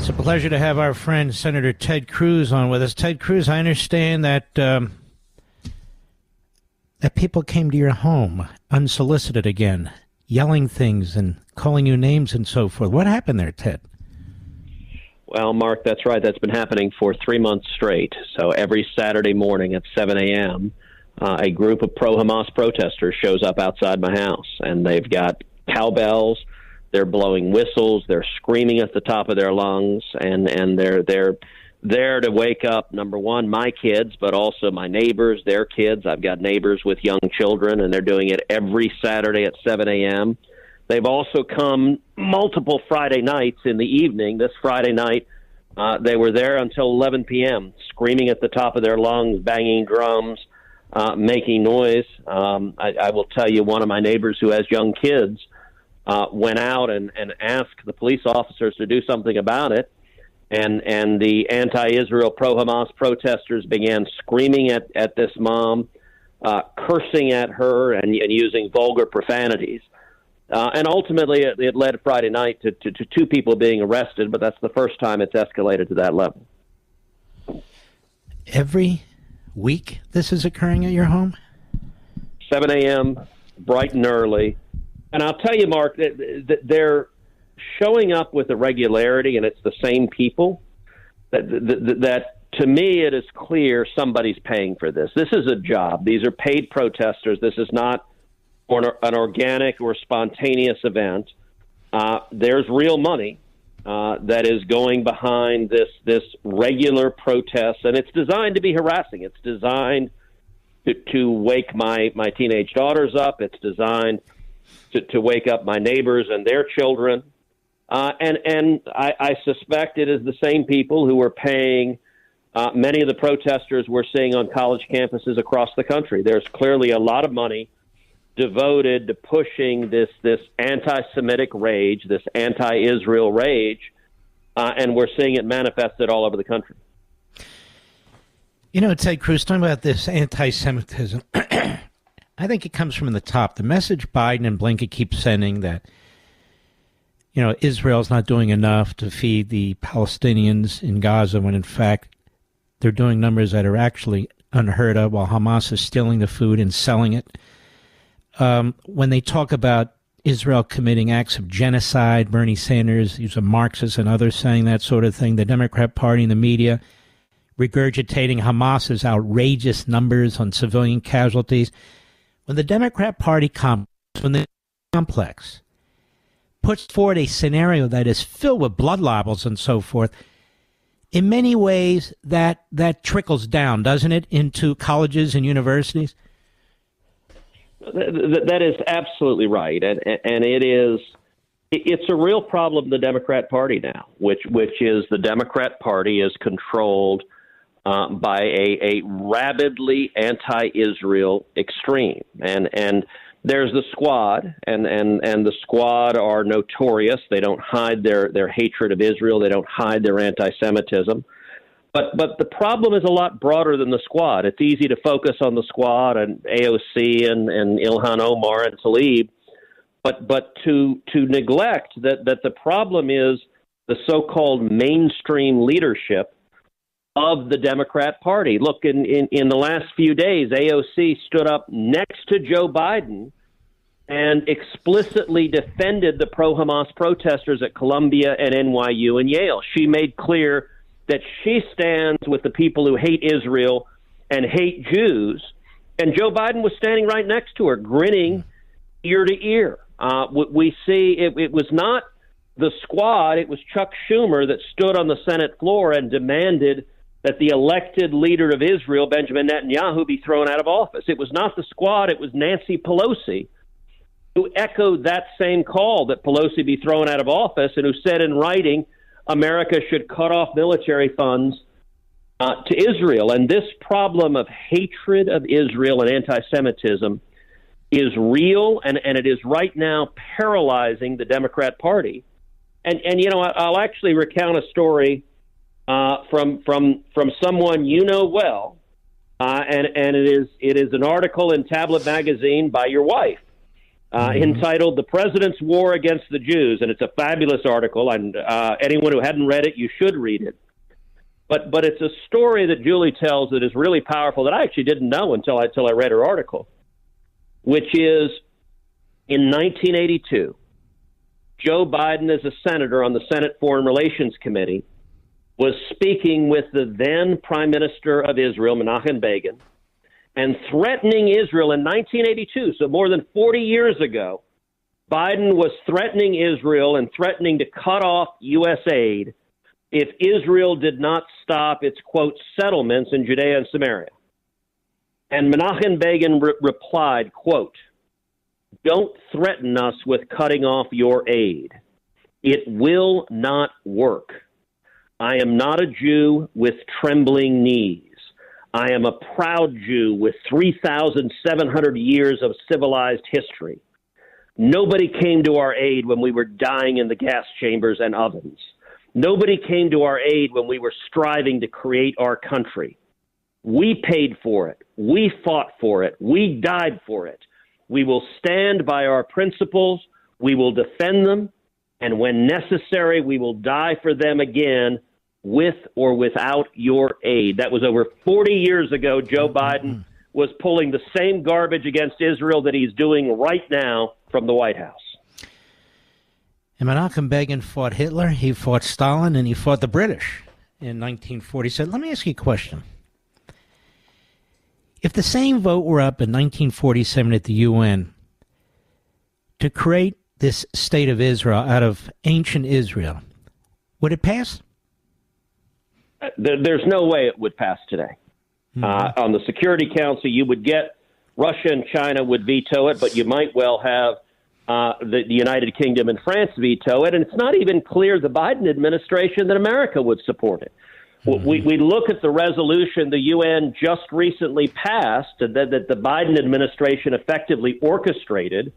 It's a pleasure to have our friend Senator Ted Cruz on with us. Ted Cruz, I understand that that people came to your home unsolicited again, yelling things and calling you names and so forth. What happened there, Ted? Well, Mark, that's right. That's been happening for 3 months straight. So every Saturday morning at 7 a.m., a group of pro-Hamas protesters shows up outside my house, and they've got cowbells. They're blowing whistles. They're screaming at the top of their lungs, and they're there to wake up, number one, my kids, but also my neighbors, their kids. I've got neighbors with young children, and they're doing it every Saturday at 7 a.m. They've also come multiple Friday nights in the evening. This Friday night, they were there until 11 p.m., screaming at the top of their lungs, banging drums, making noise. I will tell you, one of my neighbors who has young kids went out and asked the police officers to do something about it, and the anti-Israel pro-Hamas protesters began screaming at this mom, cursing at her, and using vulgar profanities. And ultimately, it led Friday night to 2 people being arrested, but that's the first time it's escalated to that level. Every week this is occurring at your home? 7 a.m., bright and early. And I'll tell you, Mark, that they're showing up with a regularity, and it's the same people, that to me it is clear somebody's paying for this. This is a job. These are paid protesters. This is not an organic or spontaneous event. There's real money that is going behind this regular protest, and it's designed to be harassing. It's designed to wake my teenage daughters up. It's designed to wake up my neighbors and their children. And I suspect it is the same people who are paying many of the protesters we're seeing on college campuses across the country. There's clearly a lot of money devoted to pushing this anti-Semitic rage, this anti-Israel rage, and we're seeing it manifested all over the country. You know, Ted Cruz, talking about this anti-Semitism, I think it comes from the top. The message Biden and Blinken keep sending that, you know, Israel's not doing enough to feed the Palestinians in Gaza, when in fact they're doing numbers that are actually unheard of, while Hamas is stealing the food and selling it. When they talk about Israel committing acts of genocide, Bernie Sanders, he's a Marxist, and others saying that sort of thing, the Democrat Party and the media regurgitating Hamas's outrageous numbers on civilian casualties. When the Democrat Party complex puts forward a scenario that is filled with blood libels and so forth, in many ways that trickles down, doesn't it, into colleges and universities? That is absolutely right, and it's a real problem in the Democrat Party now, which is the Democrat Party is controlled by a rabidly anti-Israel extreme, and there's the Squad, and the Squad are notorious. They don't hide their hatred of Israel. They don't hide their anti-Semitism. But the problem is a lot broader than the Squad. It's easy to focus on the Squad and AOC and Ilhan Omar and Tlaib, but to neglect that the problem is the so-called mainstream leadership of the Democrat Party. Look, in the last few days, AOC stood up next to Joe Biden and explicitly defended the pro-Hamas protesters at Columbia and NYU and Yale. She made clear that she stands with the people who hate Israel and hate Jews, and Joe Biden was standing right next to her, grinning ear to ear. We see it was not the Squad, it was Chuck Schumer that stood on the Senate floor and demanded that the elected leader of Israel, Benjamin Netanyahu, be thrown out of office. It was not the Squad, it was Nancy Pelosi who echoed that same call that Pelosi be thrown out of office, and who said in writing, America should cut off military funds to Israel. And this problem of hatred of Israel and anti-Semitism is real, and it is right now paralyzing the Democrat Party. And you know, I'll actually recount a story from someone you know well, and it is an article in Tablet magazine by your wife. entitled "The President's War Against the Jews," and it's a fabulous article. And anyone who hadn't read it, you should read it. But it's a story that Julie tells that is really powerful that I actually didn't know until I read her article, which is in 1982, Joe Biden, as a senator on the Senate Foreign Relations Committee, was speaking with the then Prime Minister of Israel, Menachem Begin, and threatening Israel in 1982, so more than 40 years ago. Biden was threatening Israel and threatening to cut off U.S. aid if Israel did not stop its, quote, settlements in Judea and Samaria. And Menachem Begin replied, quote, "Don't threaten us with cutting off your aid. It will not work. I am not a Jew with trembling knees. I am a proud Jew with 3,700 years of civilized history. Nobody came to our aid when we were dying in the gas chambers and ovens. Nobody came to our aid when we were striving to create our country. We paid for it. We fought for it. We died for it. We will stand by our principles. We will defend them. And when necessary, we will die for them again, with or without your aid." That was over 40 years ago. Joe Biden was pulling the same garbage against Israel that he's doing right now from the White House. And Menachem Begin fought Hitler, he fought Stalin, and he fought the British in 1947. Let me ask you a question. If the same vote were up in 1947 at the UN to create this state of Israel out of ancient Israel, would it pass? There's no way it would pass today. On the Security Council, you would get Russia and China would veto it, but you might well have the United Kingdom and France veto it. And it's not even clear the Biden administration that America would support it. We look at the resolution the UN just recently passed that the Biden administration effectively orchestrated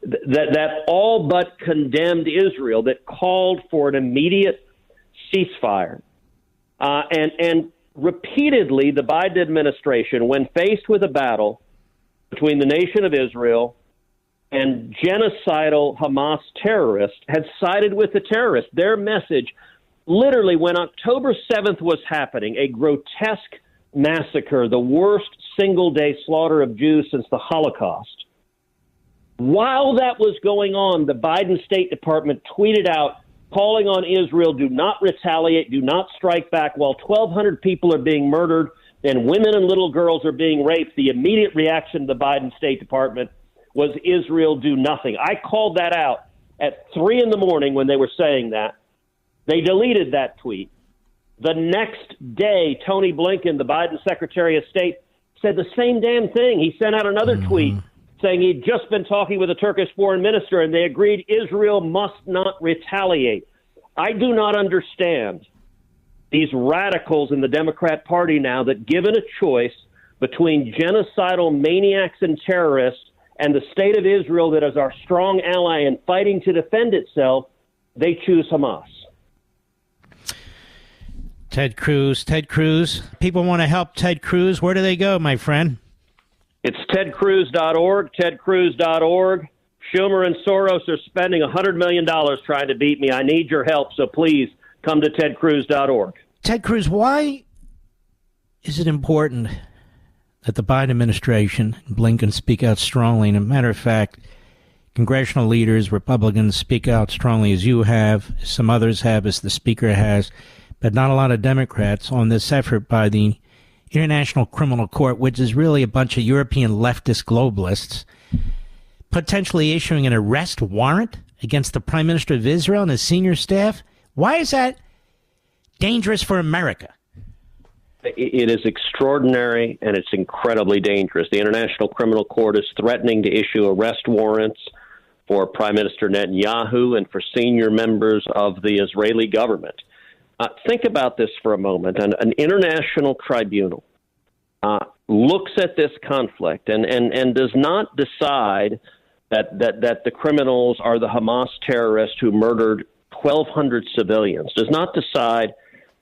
that all but condemned Israel, that called for an immediate ceasefire. And repeatedly, the Biden administration, when faced with a battle between the nation of Israel and genocidal Hamas terrorists, had sided with the terrorists. Their message, literally, when October 7th was happening, a grotesque massacre, the worst single-day slaughter of Jews since the Holocaust. While that was going on, the Biden State Department tweeted out, calling on Israel, do not retaliate, do not strike back. While 1,200 people are being murdered and women and little girls are being raped, the immediate reaction of the Biden State Department was Israel do nothing. I called that out at 3 a.m. when they were saying that. They deleted that tweet. The next day, Tony Blinken, the Biden Secretary of State, said the same damn thing. He sent out another tweet saying he'd just been talking with the Turkish foreign minister, and they agreed Israel must not retaliate. I do not understand these radicals in the Democrat Party now that, given a choice between genocidal maniacs and terrorists and the state of Israel that is our strong ally in fighting to defend itself, they choose Hamas. Ted Cruz. People want to help Ted Cruz. Where do they go, my friend? It's tedcruz.org, tedcruz.org. Schumer and Soros are spending $100 million trying to beat me. I need your help, so please come to tedcruz.org. Ted Cruz, why is it important that the Biden administration and Blinken speak out strongly? And as a matter of fact, congressional leaders, Republicans, speak out strongly as you have, as some others have, as the Speaker has, but not a lot of Democrats on this effort by the International Criminal Court, which is really a bunch of European leftist globalists, potentially issuing an arrest warrant against the Prime Minister of Israel and his senior staff. Why is that dangerous for America? It is extraordinary, and it's incredibly dangerous. The International Criminal Court is threatening to issue arrest warrants for Prime Minister Netanyahu and for senior members of the Israeli government. Think about this for a moment. An international tribunal looks at this conflict and does not decide that the criminals are the Hamas terrorists who murdered 1,200 civilians, does not decide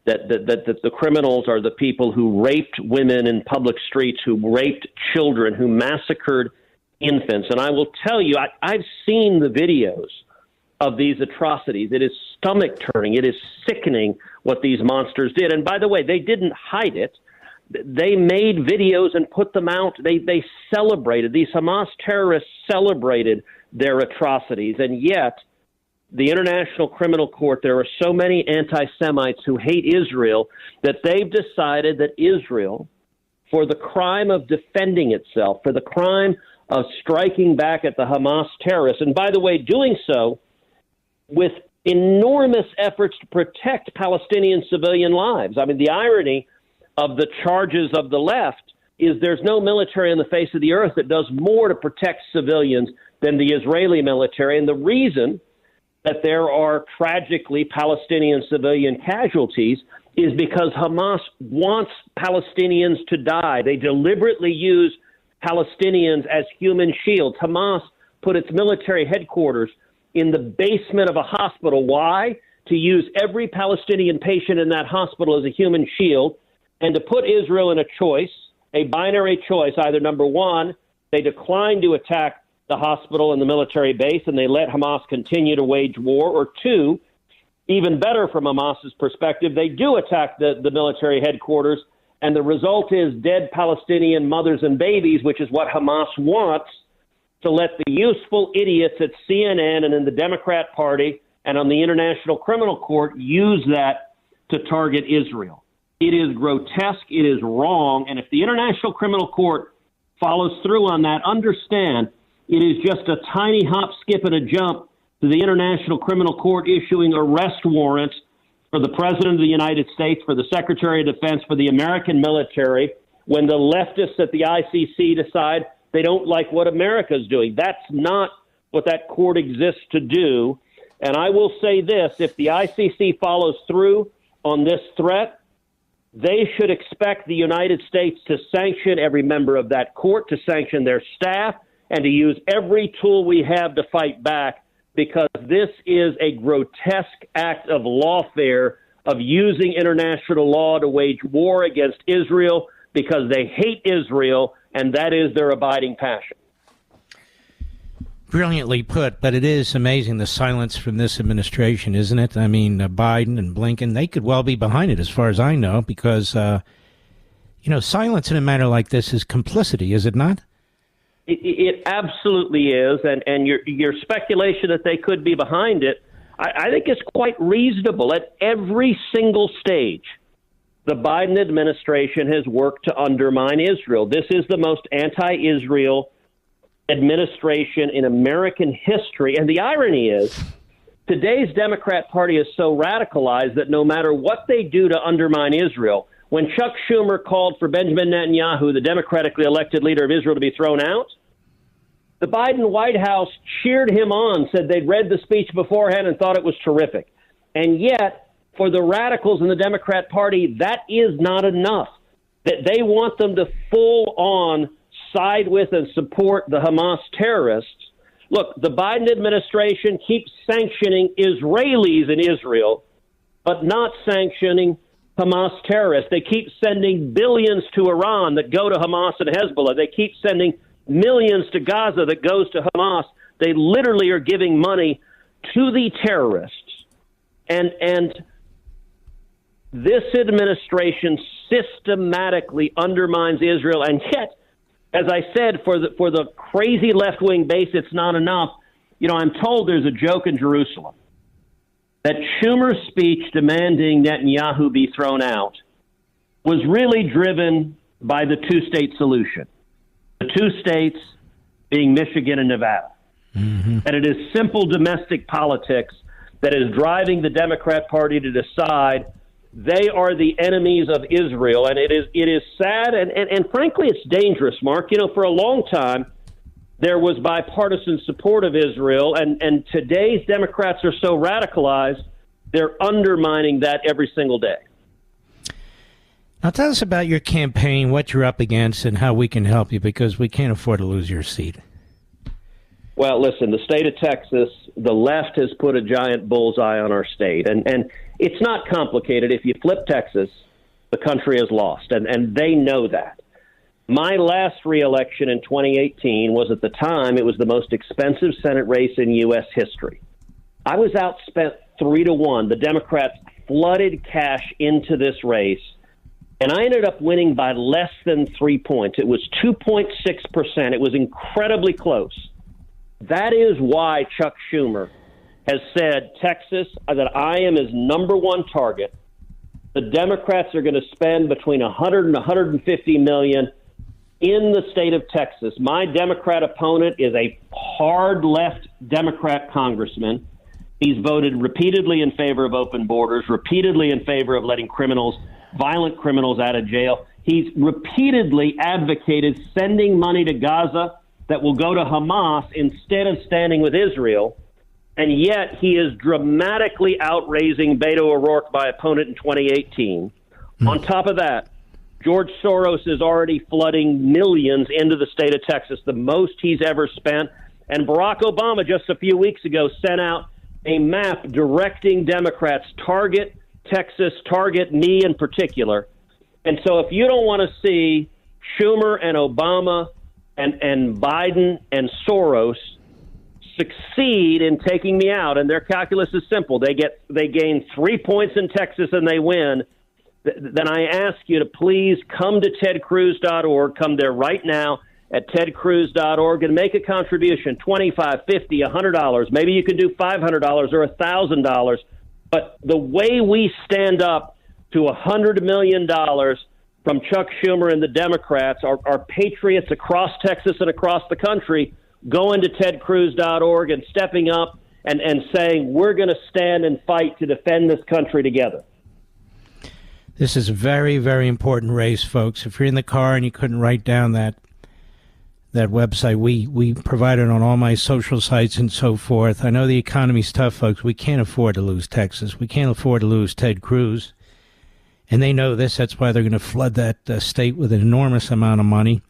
that the criminals are the people who raped women in public streets, who raped children, who massacred infants. And I will tell you, I've seen the videos of these atrocities. It is stomach-turning. It is sickening what these monsters did. And by the way, they didn't hide it. They made videos and put them out. They celebrated. These Hamas terrorists celebrated their atrocities. And yet, the International Criminal Court, there are so many anti-Semites who hate Israel that they've decided that Israel, for the crime of defending itself, for the crime of striking back at the Hamas terrorists, and by the way, doing so with enormous efforts to protect Palestinian civilian lives. I mean, the irony of the charges of the left is there's no military on the face of the earth that does more to protect civilians than the Israeli military. And the reason that there are tragically Palestinian civilian casualties is because Hamas wants Palestinians to die. They deliberately use Palestinians as human shields. Hamas put its military headquarters in the basement of a hospital. Why? To use every Palestinian patient in that hospital as a human shield, and to put Israel in a choice, a binary choice. Either number one, they decline to attack the hospital and the military base, and they let Hamas continue to wage war, or two, even better from Hamas's perspective, they do attack the military headquarters, and the result is dead Palestinian mothers and babies, which is what Hamas wants, to let the useful idiots at CNN and in the Democrat Party and on the International Criminal Court use that to target Israel. It is grotesque. It is wrong. And if the International Criminal Court follows through on that, understand it is just a tiny hop, skip, and a jump to the International Criminal Court issuing arrest warrants for the President of the United States, for the Secretary of Defense, for the American military, when the leftists at the ICC decide they don't like what America's doing. That's not what that court exists to do. And I will say this, if the ICC follows through on this threat, they should expect the United States to sanction every member of that court, to sanction their staff, and to use every tool we have to fight back, because this is a grotesque act of lawfare, of using international law to wage war against Israel because they hate Israel, and that is their abiding passion. Brilliantly put, but it is amazing the silence from this administration, isn't it? I mean, Biden and Blinken, they could well be behind it as far as I know, because, silence in a matter like this is complicity, is it not? It absolutely is, and your speculation that they could be behind it, I think is quite reasonable. At every single stage, the Biden administration has worked to undermine Israel. This is the most anti-Israel administration in American history. And the irony is, today's Democrat Party is so radicalized that no matter what they do to undermine Israel, when Chuck Schumer called for Benjamin Netanyahu, the democratically elected leader of Israel, to be thrown out, the Biden White House cheered him on, said they'd read the speech beforehand and thought it was terrific. And yet, for the radicals in the Democrat Party, that is not enough. That they want them to full on side with and support the Hamas terrorists. Look, the Biden administration keeps sanctioning Israelis in Israel, but not sanctioning Hamas terrorists. They keep sending billions to Iran that go to Hamas and Hezbollah. They keep sending millions to Gaza that goes to Hamas. They literally are giving money to the terrorists. And this administration systematically undermines Israel. And yet, as I said, for the crazy left-wing base, it's not enough. I'm told there's a joke in Jerusalem that Schumer's speech demanding Netanyahu be thrown out was really driven by the two-state solution, the two states being Michigan and Nevada. Mm-hmm. And it is simple domestic politics that is driving the Democrat Party to decide they are the enemies of Israel. And it is sad, and frankly, it's dangerous, Mark. For a long time, there was bipartisan support of Israel, and today's Democrats are so radicalized, they're undermining that every single day. Now, tell us about your campaign, what you're up against, and how we can help you, because we can't afford to lose your seat. Well, listen, the state of Texas, the left has put a giant bullseye on our state, and it's not complicated. If you flip Texas, the country is lost, and they know that. My last reelection in 2018 was, at the time, it was the most expensive Senate race in U.S. history. I was outspent 3-1. The Democrats flooded cash into this race, and I ended up winning by less than 3 points. It was 2.6%. It was incredibly close. That is why Chuck Schumer has said, Texas, that I am his number one target. The Democrats are going to spend between $100 and $150 million in the state of Texas. My Democrat opponent is a hard left Democrat congressman. He's voted repeatedly in favor of open borders, repeatedly in favor of letting violent criminals out of jail. He's repeatedly advocated sending money to Gaza that will go to Hamas instead of standing with Israel. And yet he is dramatically outraising Beto O'Rourke, my opponent in 2018. On top of that, George Soros is already flooding millions into the state of Texas, the most he's ever spent. And Barack Obama just a few weeks ago sent out a map directing Democrats, target Texas, target me in particular. And so if you don't want to see Schumer and Obama and Biden and Soros succeed in taking me out, and their calculus is simple, they gain 3 points in Texas and they win, then I ask you to please come to tedcruz.org. Come there right now at tedcruz.org and make a contribution, $25, $50, $100. Maybe you can do $500 or $1,000. But the way we stand up to $100 million from Chuck Schumer and the Democrats, our patriots across Texas and across the country, going to tedcruz.org and stepping up and saying, we're going to stand and fight to defend this country together. This is a very, very important race, folks. If you're in the car and you couldn't write down that website, we provide it on all my social sites and so forth. I know the economy's tough, folks. We can't afford to lose Texas. We can't afford to lose Ted Cruz. And they know this. That's why they're going to flood that state with an enormous amount of money.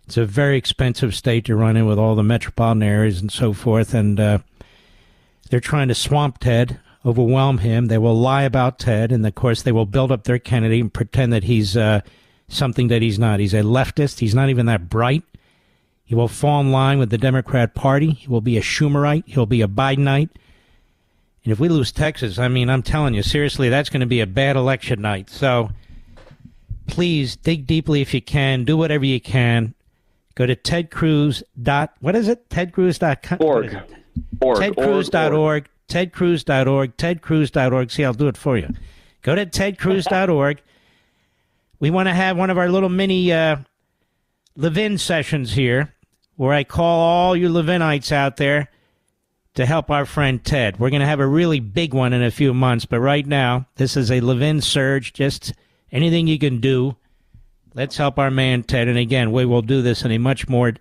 It's a very expensive state to run in with all the metropolitan areas and so forth. And they're trying to swamp Ted, overwhelm him. They will lie about Ted. And, of course, they will build up their candidate and pretend that he's something that he's not. He's a leftist. He's not even that bright. He will fall in line with the Democrat Party. He will be a Schumerite. He'll be a Bidenite. And if we lose Texas, I mean, I'm telling you, seriously, that's going to be a bad election night. So please dig deeply if you can. Do whatever you can. Go to tedcruz. What is it? Tedcruz.com? Org. Tedcruz.org. Tedcruz.org. Tedcruz.org. See, I'll do it for you. Go to tedcruz.org. We want to have one of our little mini Levin sessions here where I call all you Levinites out there to help our friend Ted. We're going to have a really big one in a few months, but right now, this is a Levin surge. Just anything you can do. Let's help our man Ted. And again, we will do this in a much more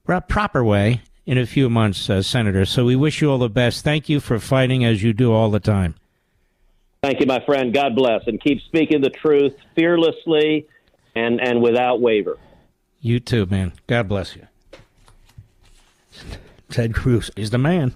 proper way in a few months, Senator. So we wish you all the best. Thank you for fighting as you do all the time. Thank you, my friend. God bless. And keep speaking the truth fearlessly and without waiver. You too, man. God bless you. Ted Cruz is the man.